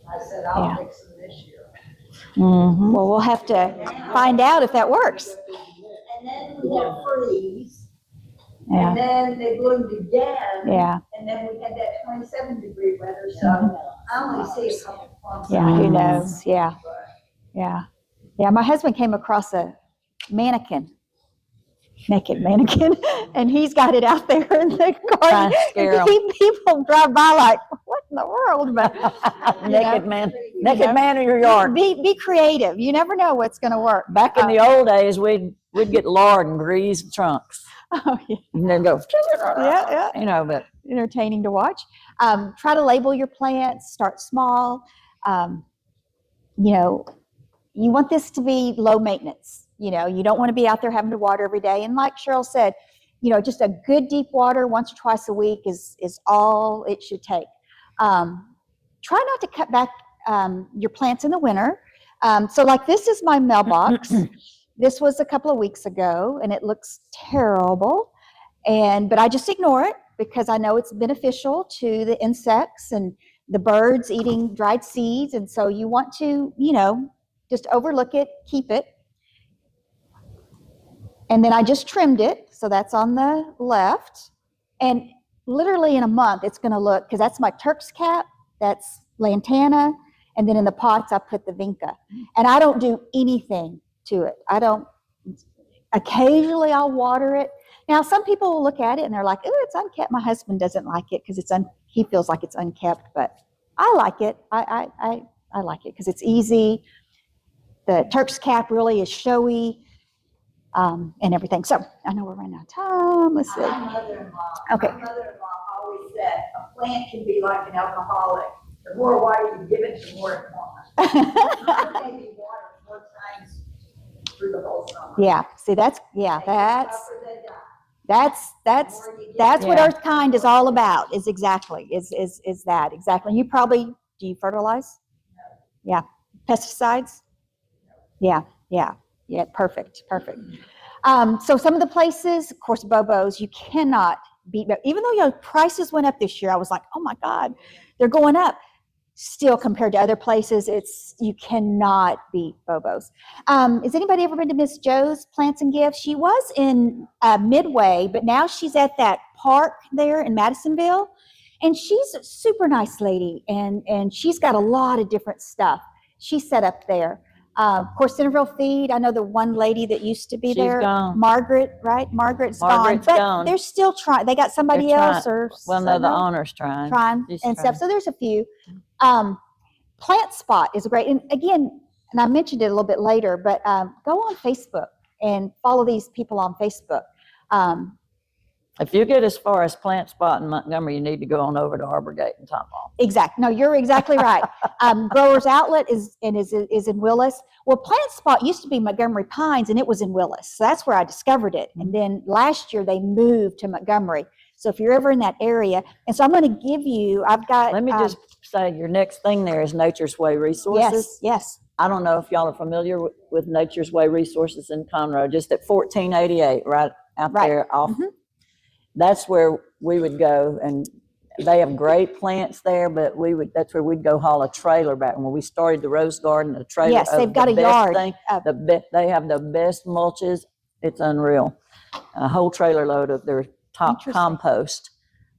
I said, I'll fix them this year. Mm-hmm. Well, we'll have to find out if that works. And then we had a freeze, Yeah. and then they bloomed again. Yeah. And then we had that 27-degree weather, so I only see a couple plums. Yeah, who knows? Yeah, yeah. Yeah, my husband came across a naked mannequin, and he's got it out there in the garden. Scare 'em. People drive by like, what in the world? But Naked man in your yard. be creative. You never know what's going to work. Back in the old days, we'd get lard and grease trunks, Oh, yeah. and then go, Yeah. you know, but Entertaining to watch. Try to label your plants. Start small. You know, you want this to be low maintenance. You know, you don't want to be out there having to water every day. And like Cheryl said, you know, just a good deep water once or twice a week is all it should take. Try not to cut back your plants in the winter. So like this is my mailbox. This was a couple of weeks ago, and it looks terrible. But I just ignore it because I know it's beneficial to the insects and the birds eating dried seeds. And so you want to, you know, just overlook it, keep it. And then I just trimmed it, so that's on the left. And literally in a month, it's going to look, because that's my Turk's cap, that's lantana, and then in the pots, I put the vinca. And I don't do anything to it. Occasionally I'll water it. Now, some people will look at it and they're like, oh, it's unkept. My husband doesn't like it because he feels like it's unkept, but I like it. I like it because it's easy. The Turk's cap really is showy. And everything. So I know we're running out of time. Let's see. My mother-in-law, Okay. my mother-in-law always said, a plant can be like an alcoholic. The more water you give it, the more it wants. I maybe water 4 times through the whole summer. Yeah. See, that's They what Yeah. EarthKind is all about. Is exactly that exactly. You probably do you fertilize? No. Yeah. Pesticides? Yeah. Perfect. So some of the places, of course, Bobo's, you cannot beat. Even though your prices went up this year, I was like, oh my God, they're going up. Still, compared to other places, you cannot beat Bobo's. Has anybody ever been to Miss Jo's Plants and Gifts? She was in Midway, but now she's at that park there in Madisonville, and she's a super nice lady, and she's got a lot of different stuff. She's set up there. Of course, Centerville Feed, I know the one lady that used to be She's there. gone. Margaret, right? Margaret's Margaret's gone. But gone. they're still trying. They got somebody They're else trying. or Well, no, the something owner's trying. trying She's and trying. stuff. So there's a few. Plant Spot is great. And again, and I mentioned it a little bit later, but go on Facebook and follow these people on Facebook. If you get as far as Plant Spot in Montgomery, you need to go on over to Arbor Gate and Tomball. Exactly. No, you're exactly right. Growers Outlet is in Willis. Well, Plant Spot used to be Montgomery Pines, and it was in Willis. So that's where I discovered it. And then last year they moved to Montgomery. So if you're ever in that area, and so I'm going to give you, I've got. Let me just say, your next thing there is Nature's Way Resources. Yes. I don't know if y'all are familiar with Nature's Way Resources in Conroe, just at 1488, right out there off. Mm-hmm. That's where we would go, and they have great plants there, but that's where we'd go haul a trailer back. When we started the rose garden, the trailer. Yes, they've got a yard. They have the best mulches. It's unreal. A whole trailer load of their top Interesting. compost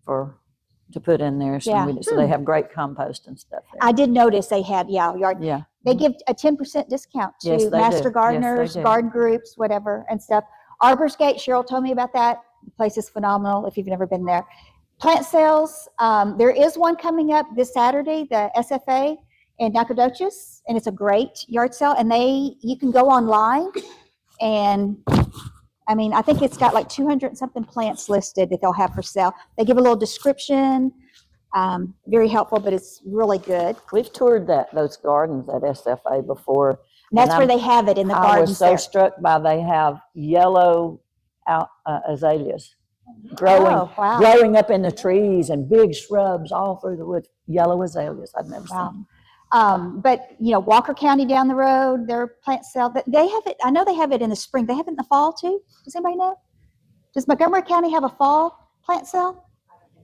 to put in there. So, so they have great compost and stuff there. I did notice they had, yard. Yeah. They give a 10% discount to Yes, they master do. gardeners, Yes, they do. garden groups, whatever, and stuff. Arbor's Gate, Cheryl told me about that. The place is phenomenal if you've never been there. Plant sales, there is one coming up this Saturday, the SFA in Nacogdoches, and it's a great yard sale. And you can go online, and I mean, I think it's got like 200 and something plants listed that they'll have for sale. They give a little description, very helpful, but it's really good. We've toured those gardens at SFA before. And that's And where they have it in the I gardens was so there. struck by they have yellow azaleas. growing, wow. growing up in the trees and big shrubs all through the woods, yellow azaleas I've never Wow. seen. But Walker County down the road, their plant sale, they have it. I know they have it in the spring. They have it in the fall too. Does anybody know? Does Montgomery County have a fall plant sale,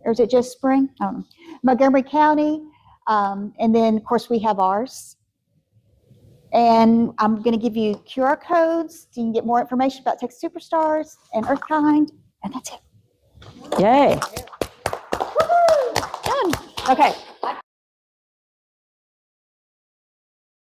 or is it just spring? I don't know. Montgomery County, and then of course we have ours. And I'm going to give you QR codes so you can get more information about Texas Superstars and EarthKind, and that's it. Yay. Done. Okay.